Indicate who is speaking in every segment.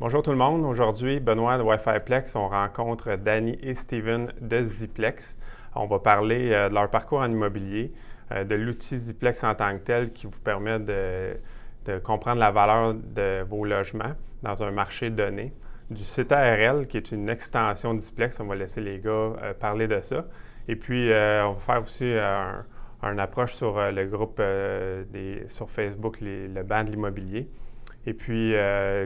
Speaker 1: Bonjour tout le monde. Aujourd'hui, Benoît de Wi-Fi-Plex, on rencontre Danny et Steven de Ziplex. On va parler de leur parcours en immobilier, de l'outil Ziplex en tant que tel qui vous permet de comprendre la valeur de vos logements dans un marché donné, du site ARL qui est une extension de Ziplex. On va laisser les gars parler de ça. Et puis, on va faire aussi une approche sur le groupe sur Facebook, le banc de l'immobilier. Et puis,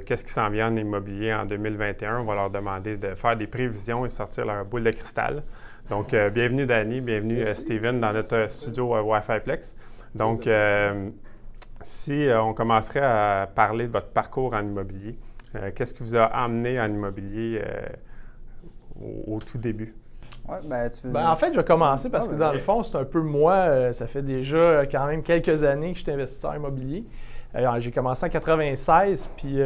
Speaker 1: qu'est-ce qui s'en vient en immobilier en 2021? On va leur demander de faire des prévisions et sortir leur boule de cristal. Donc, bienvenue Danny, bienvenue Steven dans notre studio Wi-Fi-Plex. Donc, si on commencerait à parler de votre parcours en immobilier, qu'est-ce qui vous a amené en immobilier au tout début?
Speaker 2: Ouais,
Speaker 3: en fait, je vais commencer parce que dans le fond, c'est un peu moi. Ça fait déjà quand même quelques années que je suis investisseur immobilier. J'ai commencé en 96, puis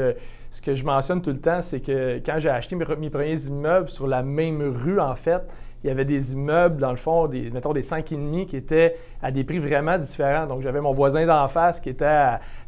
Speaker 3: ce que je mentionne tout le temps, c'est que quand j'ai acheté mes premiers immeubles sur la même rue, en fait, il y avait des immeubles, dans le fond, mettons des 5,5 qui étaient à des prix vraiment différents. Donc, j'avais mon voisin d'en face qui était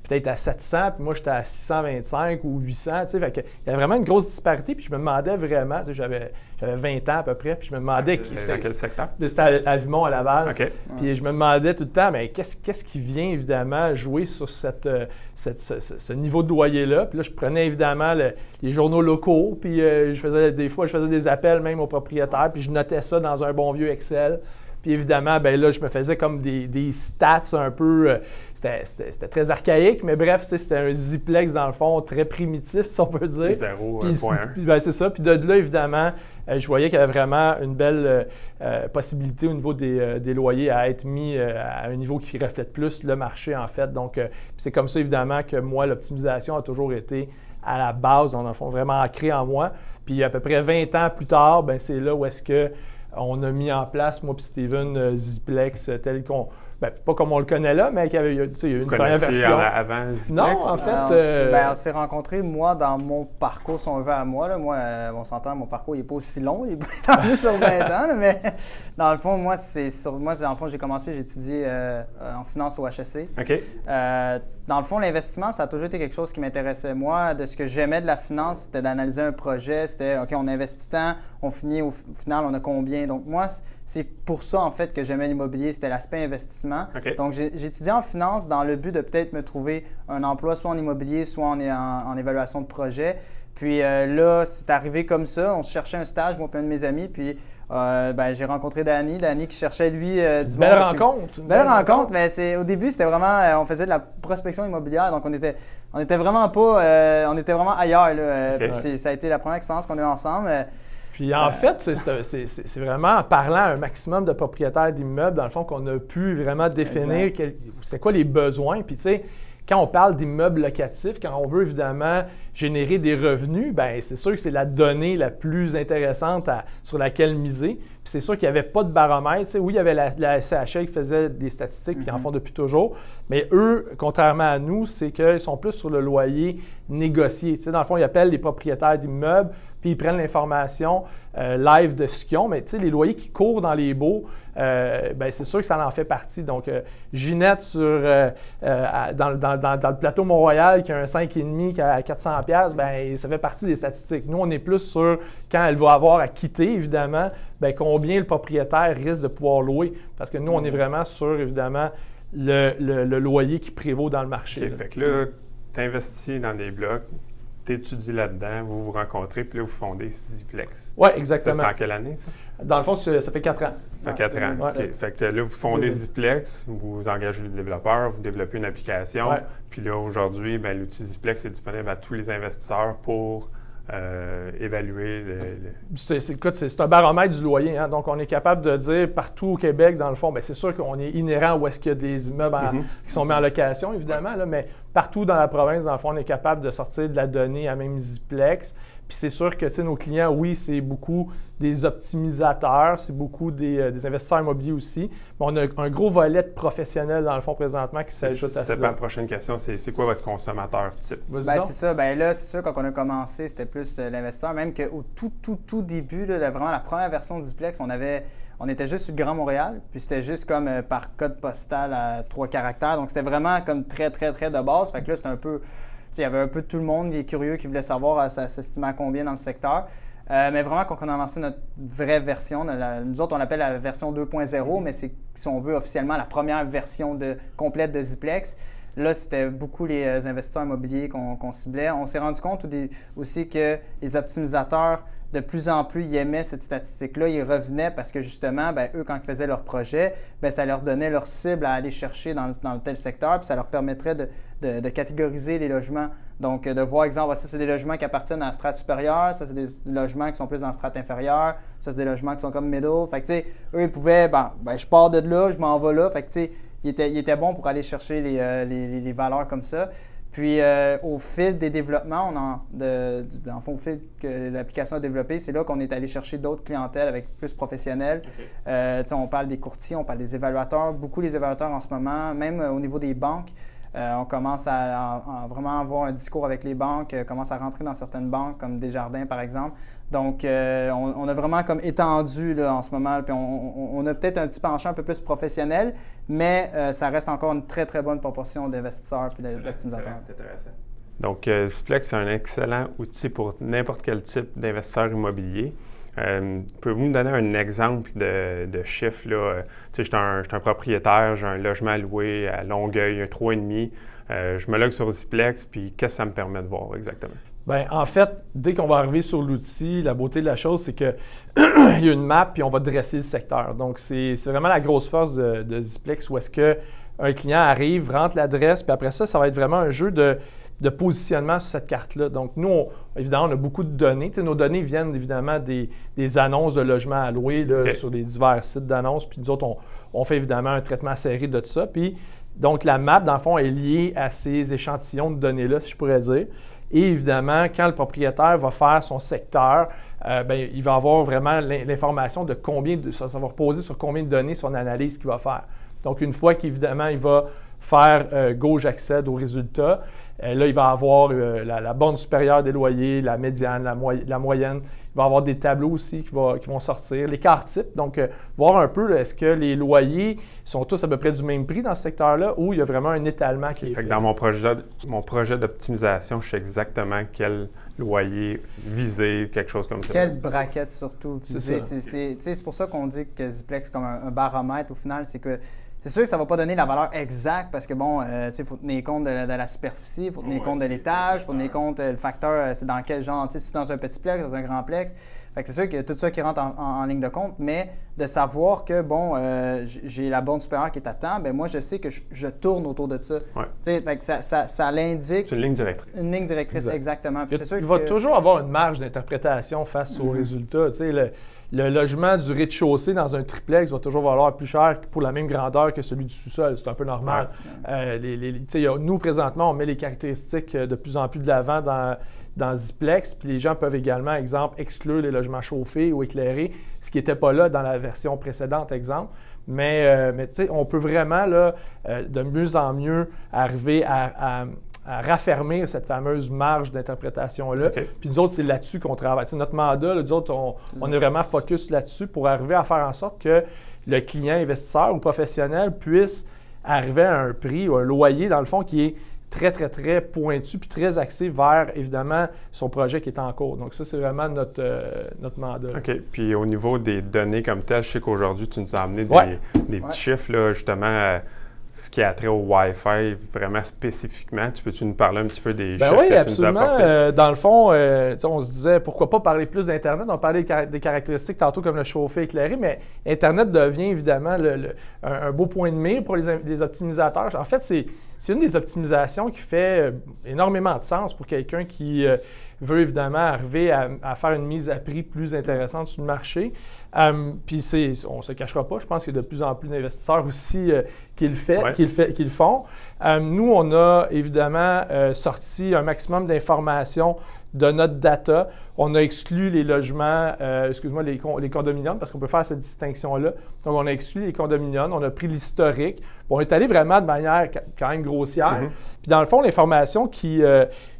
Speaker 3: peut-être à 700, puis moi, j'étais à 625 ou 800. Tu sais, fait que, il y avait vraiment une grosse disparité, puis je me demandais vraiment, tu sais, j'avais 20 ans à peu près, puis je me demandais...
Speaker 1: Dans quel secteur?
Speaker 3: C'était à Vimont, à Laval.
Speaker 1: OK.
Speaker 3: Puis je me demandais tout le temps, mais qu'est-ce qui vient évidemment jouer sur ce niveau de loyer-là? Puis là, je prenais évidemment les journaux locaux, puis des fois, je faisais des appels même aux propriétaires, puis je notais ça dans un bon vieux Excel. Puis évidemment, ben là, je me faisais comme des stats un peu... C'était très archaïque, mais bref, c'était un Ziplex dans le fond, très primitif, si on peut dire.
Speaker 1: 0.1.
Speaker 3: Ben, c'est ça. Puis de là, évidemment, je voyais qu'il y avait vraiment une belle possibilité au niveau des loyers à être mis à un niveau qui reflète plus le marché, en fait. Donc, c'est comme ça, évidemment, que moi, l'optimisation a toujours été à la base, dans le fond, vraiment ancrée en moi. Puis à peu près 20 ans plus tard, ben c'est là où est-ce que on a mis en place, moi et Steven, Ziplex, tel qu'on... Ben, pas comme on le connaît là, mais il y a eu une première version.
Speaker 1: Avant Ziplex?
Speaker 3: Non, en fait...
Speaker 2: on s'est rencontrés, moi, dans mon parcours, si on veut, à moi. Là, moi, on s'entend, mon parcours, il n'est pas aussi long, il est pas étendu sur 20 ans, là, mais dans le fond, moi, j'ai commencé, j'ai étudié en finance au HEC.
Speaker 1: OK.
Speaker 2: Dans le fond, l'investissement, ça a toujours été quelque chose qui m'intéressait. Moi, de ce que j'aimais de la finance, c'était d'analyser un projet. C'était, OK, on investit tant, on finit, au final, on a combien. Donc, moi, c'est pour ça, en fait, que j'aimais l'immobilier. C'était l'aspect investissement.
Speaker 1: Okay.
Speaker 2: Donc, j'ai étudié en finance dans le but de peut-être me trouver un emploi, soit en immobilier, soit en évaluation de projet. Puis là, c'est arrivé comme ça. On se cherchait un stage, moi et un de mes amis. Puis j'ai rencontré Danny qui cherchait, lui, du
Speaker 3: belle rencontre.
Speaker 2: Belle rencontre, mais au début, c'était vraiment... on faisait de la prospection immobilière, donc on était vraiment pas... on était vraiment ailleurs. Là,
Speaker 1: okay.
Speaker 2: Puis ça a été la première expérience qu'on a eue ensemble.
Speaker 3: Puis en fait, c'est vraiment en parlant à un maximum de propriétaires d'immeubles, dans le fond, qu'on a pu vraiment définir c'est quoi les besoins. Puis tu sais, quand on parle d'immeubles locatifs, quand on veut évidemment générer des revenus, bien, c'est sûr que c'est la donnée la plus intéressante sur laquelle miser. Puis c'est sûr qu'il n'y avait pas de baromètre. Tu sais, oui, il y avait la SCHL qui faisait des statistiques, qui en font depuis toujours. Mais eux, contrairement à nous, c'est qu'ils sont plus sur le loyer négocié. Tu sais, dans le fond, ils appellent les propriétaires d'immeubles, puis ils prennent l'information live de ce qu'ils ont. Mais tu sais, les loyers qui courent dans les baux, c'est sûr que ça en fait partie. Donc, Ginette dans le plateau Mont-Royal qui a un 5,5 qui est à 400$, bien, ça fait partie des statistiques. Nous, on est plus sur quand elle va avoir à quitter, évidemment, bien, combien le propriétaire risque de pouvoir louer. Parce que nous, on est vraiment sur, évidemment, le loyer qui prévaut dans le marché.
Speaker 1: Okay, fait que là, tu investis dans des blocs, tu étudies là-dedans, vous vous rencontrez, puis là, vous fondez Ziplex.
Speaker 3: Oui, exactement.
Speaker 1: Ça, c'est en quelle année, ça?
Speaker 3: Dans le fond, ça fait 4 ans.
Speaker 1: Ça fait 4 ans.
Speaker 3: Ouais.
Speaker 1: Okay. Fait que là, vous fondez Ziplex, vous engagez les développeurs, vous développez une application.
Speaker 3: Ouais.
Speaker 1: Puis là, aujourd'hui, l'outil Ziplex est disponible à tous les investisseurs pour évaluer
Speaker 3: c'est un baromètre du loyer. Hein? Donc, on est capable de dire partout au Québec, dans le fond, bien, c'est sûr qu'on est inhérent où est-ce qu'il y a des immeubles qui sont mis en location, évidemment, là, mais partout dans la province, dans le fond, on est capable de sortir de la donnée à même Ziplex. Puis c'est sûr que nos clients, oui, c'est beaucoup des optimisateurs, c'est beaucoup des investisseurs immobiliers aussi. Mais on a un gros volet de professionnels dans le fond présentement qui s'ajoute à ça.
Speaker 1: C'était ma prochaine question, c'est quoi votre consommateur type?
Speaker 2: C'est ça. Ben là, c'est sûr, quand on a commencé, c'était plus l'investisseur. Même qu'au tout début, là, vraiment la première version de Ziplex, on était juste sur le Grand Montréal, puis c'était juste comme par code postal à 3 caractères. Donc c'était vraiment comme très, très, très de base. Fait que là, c'était un peu... il y avait un peu tout le monde, les curieux qui voulaient savoir ça s'estimait à combien dans le secteur. Mais vraiment, quand on a lancé notre vraie version, nous autres, on l'appelle la version 2.0, mais c'est, si on veut, officiellement la première version complète de Ziplex. Là, c'était beaucoup les investisseurs immobiliers qu'on ciblait. On s'est rendu compte aussi que les optimisateurs, de plus en plus, ils aimaient cette statistique-là. Ils revenaient parce que justement, eux, quand ils faisaient leur projet, ça leur donnait leur cible à aller chercher dans tel secteur, puis ça leur permettrait de catégoriser les logements. Donc, de voir, exemple, ça, c'est des logements qui appartiennent à la strate supérieure, ça, c'est des logements qui sont plus dans la strate inférieure, ça, c'est des logements qui sont comme middle. Fait que, tu sais, eux, ils pouvaient, je pars de là, je m'en vais là. Fait que, tu sais, il était bon pour aller chercher les valeurs comme ça. Puis, au fil des développements, au fil que l'application a développé, c'est là qu'on est allé chercher d'autres clientèles avec plus professionnelles. Okay. On parle des courtiers, on parle des évaluateurs. Beaucoup les évaluateurs en ce moment, même au niveau des banques. On commence à vraiment avoir un discours avec les banques, commence à rentrer dans certaines banques, comme Desjardins, par exemple. Donc, on a vraiment comme étendu là, en ce moment. Puis on a peut-être un petit penchant un peu plus professionnel, mais ça reste encore une très, très bonne proportion d'investisseurs et d'optimisateurs.
Speaker 1: C'est intéressant. Donc, Ziplex, c'est un excellent outil pour n'importe quel type d'investisseur immobilier. Pouvez-vous me donner un exemple de chiffre? Là? Je suis un propriétaire, j'ai un logement loué à Longueuil, un 3,5. Je me logue sur Ziplex, puis qu'est-ce que ça me permet de voir exactement?
Speaker 3: Bien, en fait, dès qu'on va arriver sur l'outil, la beauté de la chose, c'est qu'il y a une map, puis on va dresser le secteur. Donc, c'est vraiment la grosse force de Ziplex, où est-ce qu'un client arrive, rentre l'adresse, puis après ça, ça va être vraiment un jeu de positionnement sur cette carte-là. Donc, nous, évidemment, on a beaucoup de données. Nos données viennent évidemment des annonces de logements à louer là, okay. Sur les divers sites d'annonces. Puis nous autres, on fait évidemment un traitement serré de tout ça. Puis, donc, la map, dans le fond, est liée à ces échantillons de données-là, si je pourrais dire. Et évidemment, quand le propriétaire va faire son secteur, il va avoir vraiment l'information de ça va reposer sur combien de données son analyse qu'il va faire. Donc, une fois qu'évidemment, il va faire go, j'accède aux résultats. Là, il va avoir la borne supérieure des loyers, la médiane, la moyenne. Il va avoir des tableaux aussi qui vont sortir, l'écart type. Donc, voir un peu, est-ce que les loyers sont tous à peu près du même prix dans ce secteur-là ou il y a vraiment un étalement qui est fait.
Speaker 1: Dans mon projet d'optimisation, je sais exactement quel loyer viser, quelque chose comme ça.
Speaker 2: Quelle braquette surtout viser. C'est pour ça qu'on dit que Ziplex est comme un baromètre au final. C'est que c'est sûr que ça ne va pas donner la valeur exacte parce que, il faut tenir compte de la superficie, il faut tenir compte de l'étage, il faut tenir compte le facteur, c'est dans quel genre, si c'est dans un petit plex, dans un grand plex. Fait que c'est sûr qu'il y a tout ça qui rentre en ligne de compte, mais de savoir que, j'ai la borne supérieure qui est à temps, moi, je sais que je tourne autour de ça. Ouais. Fait que ça l'indique.
Speaker 1: C'est une ligne directrice.
Speaker 2: Une ligne directrice, exactement. Puis
Speaker 3: il va toujours avoir une marge d'interprétation face aux résultats. Le logement du rez-de-chaussée dans un triplex va toujours valoir plus cher pour la même grandeur que celui du sous-sol. C'est un peu normal. Ouais. Nous, présentement, on met les caractéristiques de plus en plus de l'avant dans Ziplex. Puis les gens peuvent également, exemple, exclure les logements chauffés ou éclairés, ce qui n'était pas là dans la version précédente, exemple. Mais on peut vraiment, là, de mieux en mieux, arriver à raffermir cette fameuse marge d'interprétation-là. Okay. Puis nous autres, c'est là-dessus qu'on travaille. Notre mandat, nous autres, on est vraiment focus là-dessus pour arriver à faire en sorte que le client investisseur ou professionnel puisse arriver à un prix ou un loyer, dans le fond, qui est très, très, très pointu puis très axé vers, évidemment, son projet qui est en cours. Donc ça, c'est vraiment notre mandat.
Speaker 1: OK. Puis au niveau des données comme telles, je sais qu'aujourd'hui, tu nous as amené des petits chiffres, là, justement, ce qui a trait au Wi-Fi vraiment spécifiquement. Peux-tu nous parler un petit peu des chiffres que tu nous as apportés?
Speaker 3: Dans le fond, on se disait, pourquoi pas parler plus d'Internet? On parlait des caractéristiques tantôt comme le chauffé éclairé, mais Internet devient évidemment un beau point de mire pour les optimisateurs. En fait, c'est une des optimisations qui fait énormément de sens pour quelqu'un qui veut évidemment arriver à faire une mise à prix plus intéressante sur le marché. Puis on ne se cachera pas, je pense qu'il y a de plus en plus d'investisseurs aussi qui le font. Nous, on a évidemment sorti un maximum d'informations de notre data. On a exclu les logements, les condominiums, parce qu'on peut faire cette distinction-là. Donc, on a exclu les condominiums, on a pris l'historique. Bon, on est allé vraiment de manière quand même grossière. Puis, dans le fond, l'information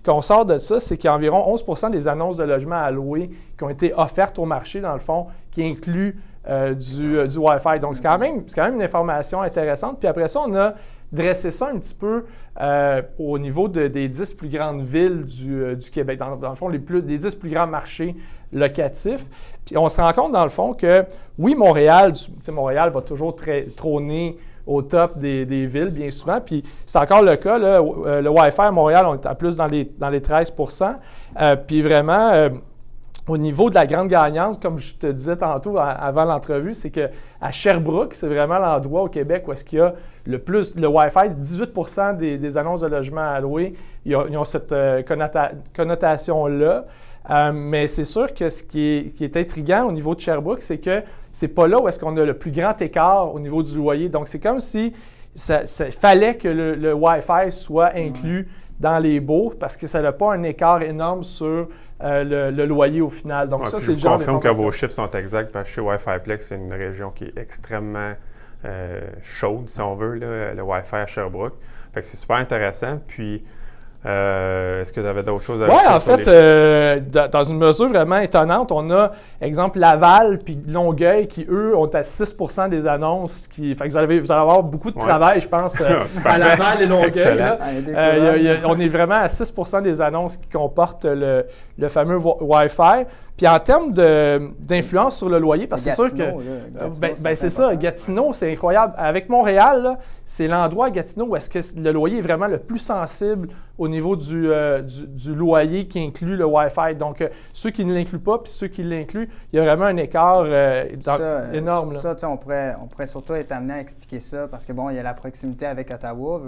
Speaker 3: qu'on sort de ça, c'est qu'il y a environ 11 % des annonces de logements à louer qui ont été offertes au marché, dans le fond, qui incluent du Wi-Fi. Donc, c'est quand même une information intéressante. Puis après ça, on a dresser ça un petit peu au niveau des 10 plus grandes villes du Québec, dans le fond, les 10 plus grands marchés locatifs. Puis on se rend compte, dans le fond, que oui, Montréal va toujours trôner au top des villes, bien souvent. Puis c'est encore le cas, là, le Wi-Fi à Montréal, on est à plus dans les 13 %. Puis vraiment, au niveau de la grande gagnante, comme je te disais tantôt avant l'entrevue, c'est qu'à Sherbrooke, c'est vraiment l'endroit au Québec où est-ce qu'il y a le plus le Wi-Fi. 18 % des annonces de logements alloués, ils ont cette connotation-là. Mais c'est sûr que ce qui est intriguant au niveau de Sherbrooke, c'est que c'est pas là où est-ce qu'on a le plus grand écart au niveau du loyer. Donc, c'est comme si ça fallait que le Wi-Fi soit inclus dans les baux parce que ça n'a pas un écart énorme sur le loyer au final. Donc, ça, c'est le genre de...
Speaker 1: Je confirme que vos chiffres sont exacts parce que chez Wi-Fi-Plex, c'est une région qui est extrêmement chaude, si on veut, là, le Wi-Fi à Sherbrooke. Fait que c'est super intéressant. Puis, est-ce que vous avez d'autres choses à ajouter?
Speaker 3: Oui, en fait, dans une mesure vraiment étonnante, on a, exemple, Laval puis Longueuil qui, eux, ont à 6 % des annonces. Fait que vous allez avoir beaucoup de travail, je pense, à Laval et Longueuil. On est vraiment à 6 % des annonces qui comportent le fameux Wi-Fi. Puis en termes d'influence sur le loyer, parce que c'est sûr que... c'est ça, Gatineau, c'est incroyable. Avec Montréal, là, c'est l'endroit à Gatineau où est-ce que le loyer est vraiment le plus sensible au niveau du loyer qui inclut le Wi-Fi. Donc, ceux qui ne l'incluent pas, puis ceux qui l'incluent, il y a vraiment un écart énorme.
Speaker 2: Ça, on pourrait surtout être amené à expliquer ça parce que, bon, il y a la proximité avec Ottawa.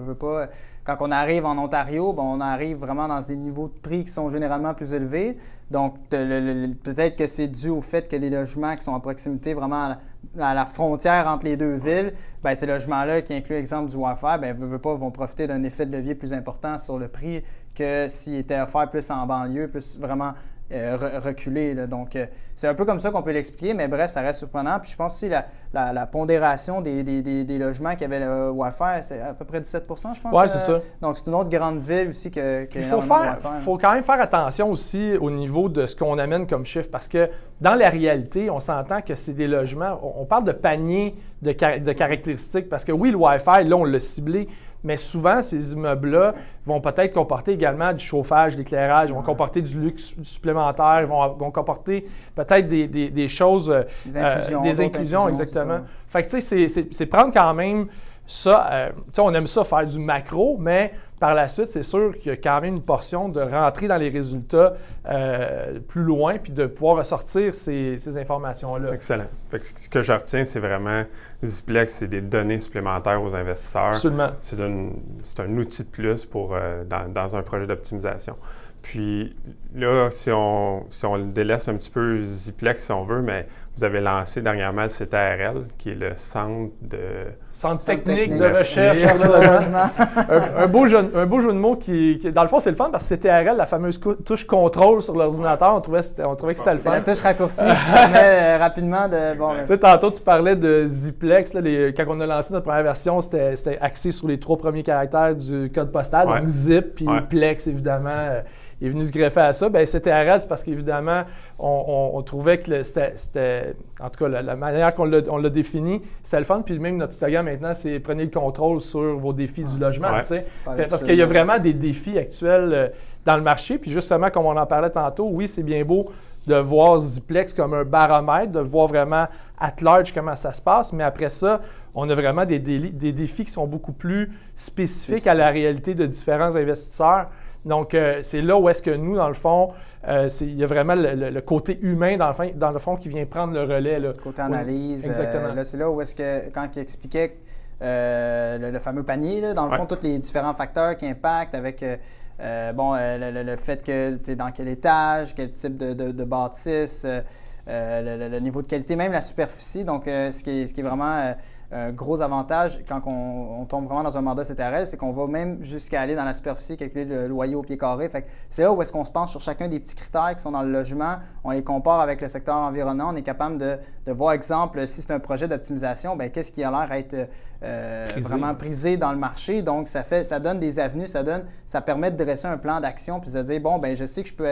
Speaker 2: Quand on arrive en Ontario, on arrive vraiment dans des niveaux de prix qui sont généralement plus élevés. Donc, peut-être que c'est dû au fait que les logements qui sont à proximité, vraiment à la frontière entre les deux villes, ces logements-là qui incluent, exemple, du Wi-Fi, vont profiter d'un effet de levier plus important sur le prix que s'ils étaient offerts plus en banlieue, plus vraiment reculé. Là. Donc, c'est un peu comme ça qu'on peut l'expliquer, mais bref, ça reste surprenant. Puis je pense aussi la pondération des logements qui avaient le Wi-Fi, c'était à peu près 17 % je pense.
Speaker 3: Oui, c'est ça.
Speaker 2: Donc, c'est une autre grande ville aussi que
Speaker 3: il faut quand même faire attention aussi au niveau de ce qu'on amène comme chiffre, parce que dans la réalité, on s'entend que c'est des logements, on parle de panier de caractéristiques, parce que oui, le Wi-Fi, là, on l'a ciblé, mais souvent, ces immeubles-là vont peut-être comporter également du chauffage, de l'éclairage, vont comporter du luxe supplémentaire, vont comporter peut-être des choses... Des inclusions, exactement. Fait que, tu sais, c'est prendre quand même ça... tu sais, on aime ça faire du macro, mais par la suite, c'est sûr qu'il y a quand même une portion de rentrer dans les résultats plus loin puis de pouvoir ressortir ces informations-là.
Speaker 1: Excellent. Fait que ce que je retiens, c'est vraiment Ziplex, c'est des données supplémentaires aux investisseurs.
Speaker 3: Absolument.
Speaker 1: C'est un outil de plus pour dans un projet d'optimisation. Puis là, si on le délaisse un petit peu Ziplex, si on veut, mais vous avez lancé dernièrement le CTRL, qui est le Centre
Speaker 3: technique de recherche de logement. un beau jeu de mots qui, dans le fond, c'est le fun parce que CTRL, la fameuse touche contrôle sur l'ordinateur, on trouvait que c'était le fun.
Speaker 2: C'est la touche raccourcie qui permet rapidement de...
Speaker 3: Tu sais, tantôt, tu parlais de Ziplex. Là, quand on a lancé notre première version, c'était axé sur les 3 premiers caractères du code postal, donc Zip, puis Plex, évidemment, est venu se greffer à ça. Bien, CTRL, c'est parce qu'évidemment, on trouvait que c'était, en tout cas, la manière qu'on l'a défini, c'était le fun. Puis même notre slogan maintenant, c'est « Prenez le contrôle sur vos défis du logement ». Tu sais. Parce qu'il y a vraiment des défis actuels dans le marché. Puis justement, comme on en parlait tantôt, oui, c'est bien beau de voir Ziplex comme un baromètre, de voir vraiment at large comment ça se passe. Mais après ça, on a vraiment des défis qui sont beaucoup plus spécifiques à la réalité de différents investisseurs. Donc, c'est là où est-ce que nous, dans le fond, il y a vraiment le côté humain, dans le fond, qui vient prendre le relais. Là.
Speaker 2: Côté analyse. Exactement. Là, c'est là où est-ce que, quand il expliquait le fameux panier, là, dans le fond, tous les différents facteurs qui impactent avec le fait que tu es dans quel étage, quel type de bâtisse, le niveau de qualité, même la superficie. Donc, ce qui est vraiment un gros avantage quand on tombe vraiment dans un mandat CTRL, c'est qu'on va même jusqu'à aller dans la superficie, calculer le loyer au pied carré. Fait que c'est là où est-ce qu'on se penche sur chacun des petits critères qui sont dans le logement. On les compare avec le secteur environnant. On est capable de voir, exemple, si c'est un projet d'optimisation, bien, qu'est-ce qui a l'air d'être vraiment prisé dans le marché. Donc, ça donne des avenues, ça permet de dresser un plan d'action puis de dire, bon, bien, je sais que je peux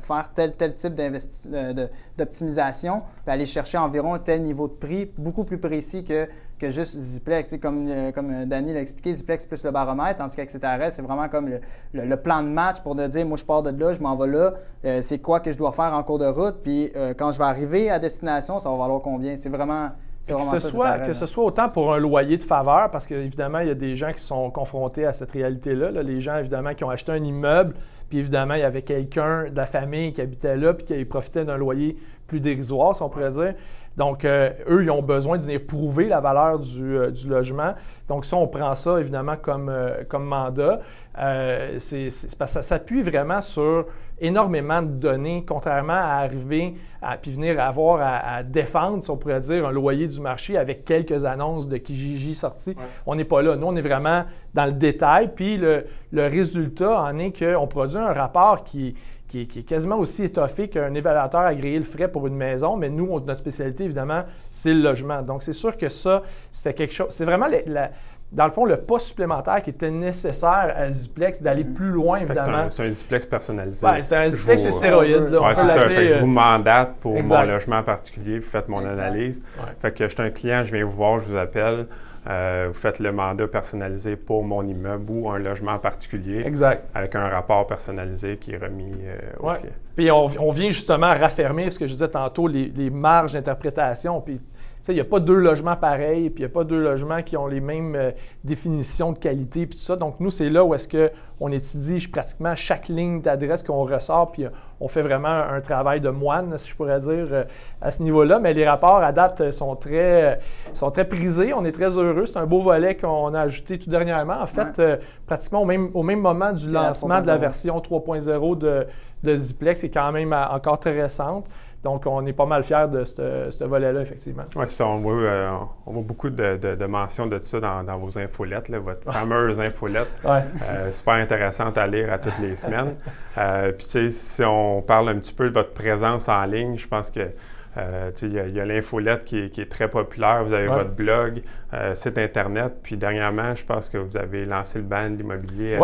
Speaker 2: faire tel type d'optimisation puis aller chercher environ un tel niveau de prix beaucoup plus précis que que juste Ziplex. Comme Danny l'a expliqué, Ziplex plus le baromètre, tandis qu'Excetera, c'est vraiment comme le plan de match pour de dire, moi je pars de là, je m'en vais là, c'est quoi que je dois faire en cours de route, puis quand je vais arriver à destination, ça va valoir combien. C'est vraiment
Speaker 3: que ce soit autant pour un loyer de faveur, parce qu'évidemment, il y a des gens qui sont confrontés à cette réalité-là. Là. Les gens, évidemment, qui ont acheté un immeuble, puis évidemment, il y avait quelqu'un de la famille qui habitait là, puis qui profitait d'un loyer plus dérisoire, si on pourrait dire. Donc, eux, ils ont besoin de venir prouver la valeur du logement. Donc, ça, on prend ça, évidemment, comme mandat. C'est parce que ça s'appuie vraiment sur énormément de données, contrairement à arriver puis venir avoir à défendre, si on pourrait dire, un loyer du marché avec quelques annonces de Kijiji sorties. Ouais. On n'est pas là. Nous, on est vraiment dans le détail. Puis, le résultat en est qu'on produit un rapport qui est quasiment aussi étoffé qu'un évaluateur agréé le ferait pour une maison, mais nous, notre spécialité, évidemment, c'est le logement. Donc, c'est sûr que ça, c'était quelque chose. C'est vraiment, dans le fond, le pas supplémentaire qui était nécessaire à Ziplex d'aller plus loin, évidemment.
Speaker 1: C'est un Ziplex personnalisé.
Speaker 3: Ouais, c'est un Ziplex stéroïde.
Speaker 1: Oui, c'est ça. Fait que je vous mandate pour mon logement en particulier, vous faites mon analyse. Ouais. Fait que je suis un client, je viens vous voir, je vous appelle. Vous faites le mandat personnalisé pour mon immeuble ou un logement en particulier.
Speaker 3: Exact.
Speaker 1: Avec un rapport personnalisé qui est remis au client.
Speaker 3: Puis on vient justement raffermir ce que je disais tantôt, les marges d'interprétation. Puis, il n'y a pas deux logements pareils, puis il n'y a pas deux logements qui ont les mêmes définitions de qualité, puis tout ça. Donc, nous, c'est là où est-ce qu'on étudie pratiquement chaque ligne d'adresse qu'on ressort, puis on fait vraiment un travail de moine, si je pourrais dire, à ce niveau-là. Mais les rapports, à date, sont très prisés. On est très heureux. C'est un beau volet qu'on a ajouté tout dernièrement. En fait, pratiquement au même moment du lancement de la version 3.0 de Ziplex, qui est quand même encore très récente. Donc, on est pas mal fiers de ce volet-là, effectivement.
Speaker 1: Oui, ça, on voit beaucoup de mentions de ça dans vos infolettes, là, votre fameuse infolette.
Speaker 3: Ouais.
Speaker 1: Super intéressante à lire à toutes les semaines. Puis, tu sais, si on parle un petit peu de votre présence en ligne, je pense que il y a l'infolette qui est très populaire. Vous avez votre blog, site Internet. Puis dernièrement, je pense que vous avez lancé le ban de l'immobilier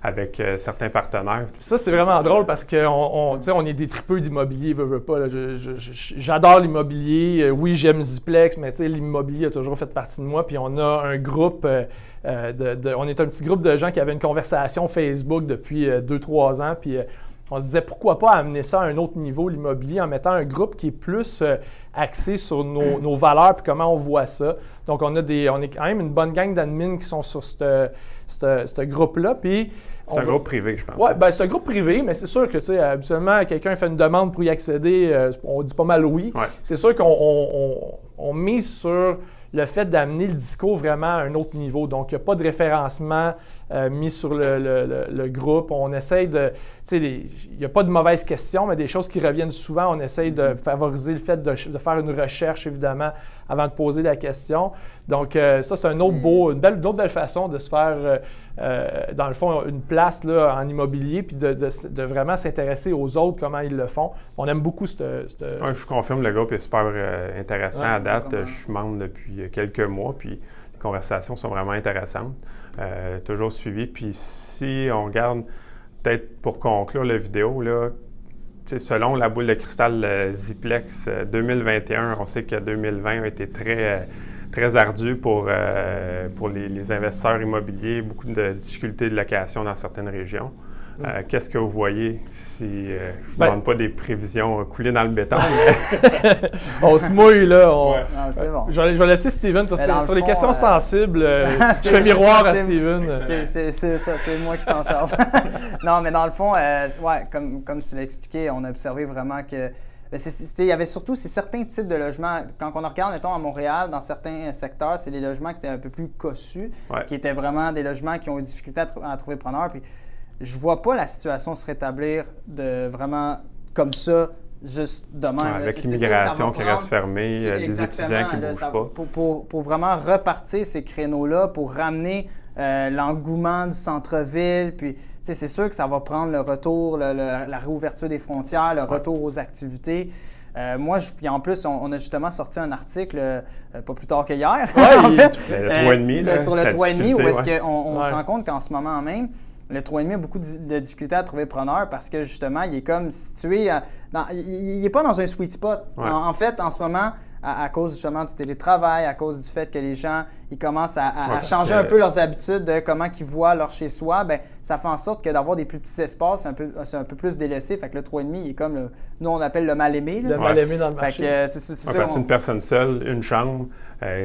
Speaker 1: avec certains partenaires.
Speaker 3: Ça, c'est vraiment drôle parce qu'on est des tripeux d'immobilier, veux pas. Là. J'adore l'immobilier. Oui, j'aime Ziplex, mais l'immobilier a toujours fait partie de moi. Puis on a un groupe, on est un petit groupe de gens qui avaient une conversation Facebook depuis 2-3 ans. Puis on se disait pourquoi pas amener ça à un autre niveau, l'immobilier, en mettant un groupe qui est plus axé sur nos valeurs et comment on voit ça. Donc, on est quand même une bonne gang d'admins qui sont sur ce groupe-là. Puis,
Speaker 1: c'est un groupe privé, je pense.
Speaker 3: Oui, bien, c'est un groupe privé, mais c'est sûr que, tu sais, habituellement, quelqu'un fait une demande pour y accéder, on dit pas mal oui.
Speaker 1: Ouais.
Speaker 3: C'est sûr qu'on mise sur le fait d'amener le discours vraiment à un autre niveau. Donc, il n'y a pas de référencement mis sur le groupe. On essaye de... Tu sais, il n'y a pas de mauvaises questions, mais des choses qui reviennent souvent. On essaye de favoriser le fait de faire une recherche, évidemment, avant de poser la question. Donc, ça, c'est une autre belle façon de se faire, dans le fond, une place là, en immobilier, puis de vraiment s'intéresser aux autres, comment ils le font. On aime beaucoup
Speaker 1: Ouais, je vous confirme, le groupe est super intéressant à date. Je suis membre depuis quelques mois, puis les conversations sont vraiment intéressantes. Toujours suivies. Puis si on regarde, peut-être pour conclure la vidéo, là, selon la boule de cristal Ziplex 2021, on sait que 2020 a été très ardu pour les investisseurs immobiliers, beaucoup de difficultés de location dans certaines régions. Qu'est-ce que vous voyez si je ne vous demande pas des prévisions coulées dans le béton? Mais...
Speaker 3: on se mouille, là.
Speaker 2: Non, c'est bon.
Speaker 3: Je vais laisser Steven. Sur les questions sensibles, je fais miroir à Steven.
Speaker 2: C'est ça, c'est moi qui s'en charge. Non, mais dans le fond, comme tu l'as expliqué, on a observé vraiment que il y avait surtout certains types de logements. Quand on regarde, mettons, à Montréal, dans certains secteurs, c'est les logements qui étaient un peu plus cossus, qui étaient vraiment des logements qui ont eu difficulté à trouver preneur. Puis, je ne vois pas la situation se rétablir de vraiment comme ça, juste demain.
Speaker 1: Avec l'immigration qui reste fermée, des étudiants qui ne bougent pas.
Speaker 2: Pour vraiment repartir ces créneaux-là, pour ramener l'engouement du centre-ville, puis c'est sûr que ça va prendre le retour, la réouverture des frontières, le retour aux activités. Puis en plus, on a justement sorti un article pas plus tard qu'hier, en fait,
Speaker 1: le 3,5
Speaker 2: sur le 3,5, où est-ce qu'on se rend compte qu'en ce moment même, le 3,5 a beaucoup de difficultés à trouver preneur parce que justement, il est comme situé il n'est pas dans un sweet spot. En fait, en ce moment, à cause justement du télétravail, à cause du fait que les gens ils commencent à changer un peu leurs habitudes de comment ils voient leur chez-soi, ben ça fait en sorte que d'avoir des plus petits espaces, c'est un peu plus délaissé. Fait que le 3,5, il est comme, nous on appelle le mal-aimé.
Speaker 3: Le mal-aimé dans le marché.
Speaker 2: Fait que c'est sûr.
Speaker 1: Parce qu'une personne seule, une chambre,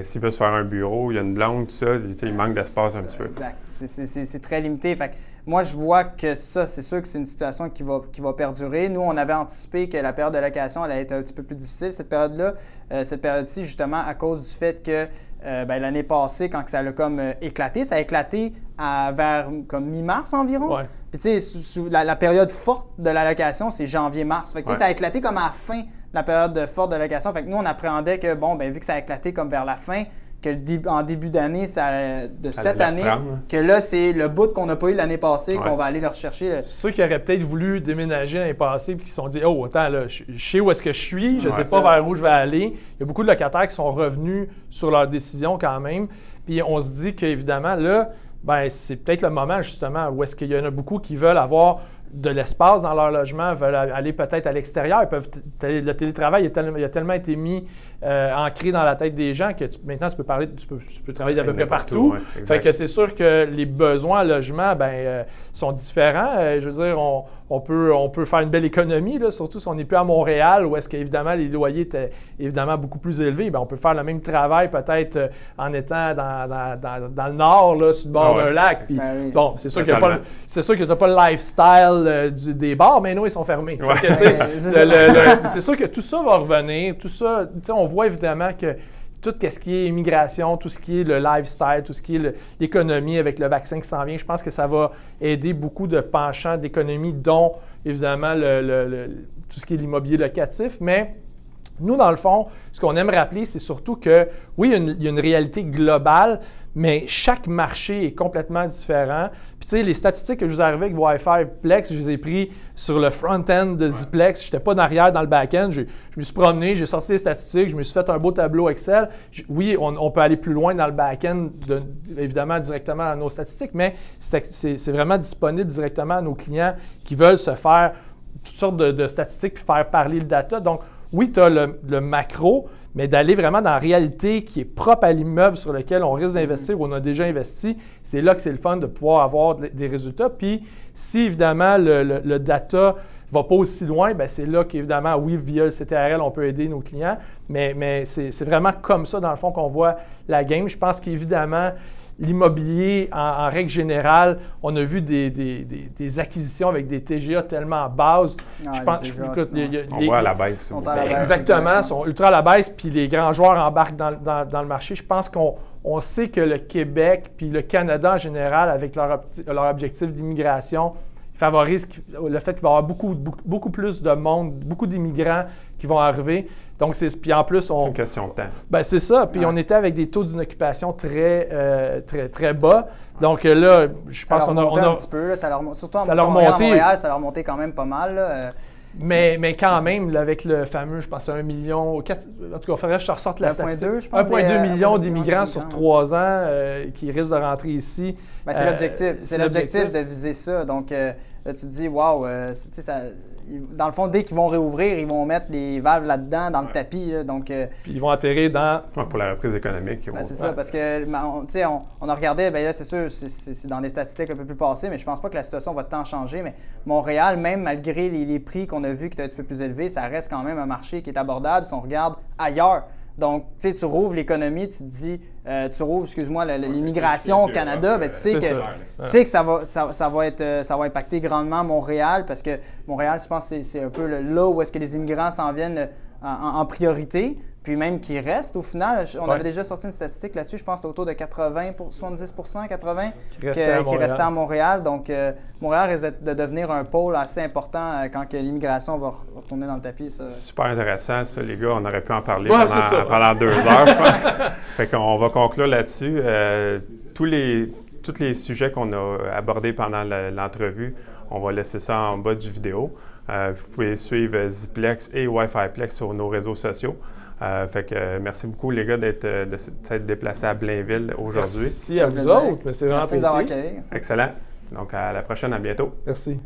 Speaker 1: s'il veut se faire un bureau, il y a une blonde, tout ça, il manque d'espace un petit peu.
Speaker 2: Exact. C'est très limité. Fait que moi, je vois que ça, c'est sûr que c'est une situation qui va perdurer. Nous, on avait anticipé que la période de location allait être un petit peu plus difficile, cette période-là. Cette période-ci, justement, à cause du fait que l'année passée, quand ça a comme éclaté, ça a éclaté vers comme mi-mars environ.
Speaker 3: Ouais.
Speaker 2: Puis tu sais, la période forte de la location, c'est janvier-mars. Fait que ça a éclaté comme à la fin de la période forte de location. Fait que nous, on appréhendait que, vu que ça a éclaté comme vers la fin, que en début d'année, cette année, que là, c'est le bout qu'on n'a pas eu l'année passée, qu'on va aller le rechercher.
Speaker 3: Ceux qui auraient peut-être voulu déménager l'année passée et qui se sont dit « Oh, attends, là, je sais où est-ce que je suis, je ne sais pas vers où je vais aller. » Il y a beaucoup de locataires qui sont revenus sur leur décision quand même. Puis on se dit qu'évidemment, là, c'est peut-être le moment justement où est-ce qu'il y en a beaucoup qui veulent avoir de l'espace dans leur logement, veulent aller peut-être à l'extérieur. Le télétravail il a tellement été mis ancré dans la tête des gens que maintenant tu peux travailler d'à peu près partout.
Speaker 1: Ouais,
Speaker 3: fait que c'est sûr que les besoins en logement sont différents. Je veux dire, on peut faire une belle économie, là, surtout si on n'est plus à Montréal, où est-ce qu'évidemment les loyers étaient évidemment beaucoup plus élevés. On peut faire le même travail peut-être en étant dans le nord, là, sur le bord d'un lac. Puis, bon, c'est sûr que tu n'as pas le lifestyle des bars, mais non, ils sont fermés. C'est sûr que tout ça va revenir. Tout ça, on voit évidemment que tout ce qui est immigration, tout ce qui est le lifestyle, tout ce qui est l'économie avec le vaccin qui s'en vient, je pense que ça va aider beaucoup de penchants d'économie, dont évidemment tout ce qui est l'immobilier locatif. Mais nous, dans le fond, ce qu'on aime rappeler, c'est surtout que, oui, il y a une réalité globale, mais chaque marché est complètement différent. Puis, tu sais, les statistiques que je vous ai arrivées avec Wi-Fi Plex, je les ai pris sur le front-end de Ziplex. Je n'étais pas derrière dans le back-end. Je me suis promené, j'ai sorti les statistiques, je me suis fait un beau tableau Excel. Oui, on peut aller plus loin dans le back-end, évidemment, directement à nos statistiques, mais c'est vraiment disponible directement à nos clients qui veulent se faire toutes sortes de statistiques puis faire parler le data. Donc, oui, tu as le macro, mais d'aller vraiment dans la réalité qui est propre à l'immeuble sur lequel on risque d'investir ou on a déjà investi, c'est là que c'est le fun de pouvoir avoir des résultats. Puis, si évidemment le data ne va pas aussi loin, c'est là qu'évidemment, oui, via le CTRL, on peut aider nos clients, mais c'est vraiment comme ça, dans le fond, qu'on voit la game. Je pense qu'évidemment, l'immobilier, en règle générale, on a vu des acquisitions avec des TGA tellement basses.
Speaker 1: On voit à la baisse.
Speaker 3: Exactement, ils sont ultra à la baisse, puis les grands joueurs embarquent dans le marché. Je pense qu'on sait que le Québec puis le Canada en général, avec leur objectif d'immigration, favorise le fait qu'il va y avoir beaucoup plus de monde, beaucoup d'immigrants qui vont arriver. Donc, puis en plus,
Speaker 1: c'est une question de temps.
Speaker 3: C'est ça. Puis on était avec des taux d'inoccupation très, très, très bas. Donc là, je pense qu'on a
Speaker 2: un petit peu, là, surtout
Speaker 3: à
Speaker 2: Montréal, ça a remonté quand même pas mal. Là.
Speaker 3: Mais quand même, là, avec le fameux, je pense, 1 million, en tout cas, il faudrait que je ressorte la statistique. 1,2 million d'immigrants sur 3 ans qui risquent de rentrer ici.
Speaker 2: C'est l'objectif. C'est l'objectif de viser ça. Donc, là, tu te dis, waouh, dans le fond, dès qu'ils vont réouvrir, ils vont mettre les valves là-dedans, dans le tapis. Là, donc,
Speaker 3: puis ils vont atterrir dans...
Speaker 1: pour la reprise économique.
Speaker 2: C'est ça, parce que on a regardé, là, c'est sûr, c'est dans des statistiques un peu plus passées, mais je pense pas que la situation va tant changer. Mais Montréal, même malgré les prix qu'on a vus qui étaient un petit peu plus élevés, ça reste quand même un marché qui est abordable si on regarde ailleurs. Donc, tu rouvres l'économie, tu te dis, tu rouvres, l'immigration au Canada, tu sais que ça va impacter grandement Montréal, parce que Montréal, je pense que c'est un peu là où est-ce que les immigrants s'en viennent en priorité, puis même qu'ils restent au final. On avait déjà sorti une statistique là-dessus, je pense que c'était autour de 70%, 80% qui restaient à Montréal. Donc, Montréal risque de devenir un pôle assez important quand l'immigration va retourner dans le tapis. Ça.
Speaker 1: C'est super intéressant, ça, les gars. On aurait pu en parler pendant 2 heures, je pense. Fait qu'on va conclure là-dessus. Tous les sujets qu'on a abordés pendant l'entrevue, on va laisser ça en bas du vidéo. Vous pouvez suivre Ziplex et Wi-Fi Plex sur nos réseaux sociaux. Merci beaucoup, les gars, de s'être déplacés à Blainville aujourd'hui.
Speaker 3: Merci à vous autres. C'est vraiment plaisir.
Speaker 1: Excellent. Donc, à la prochaine. À bientôt.
Speaker 3: Merci.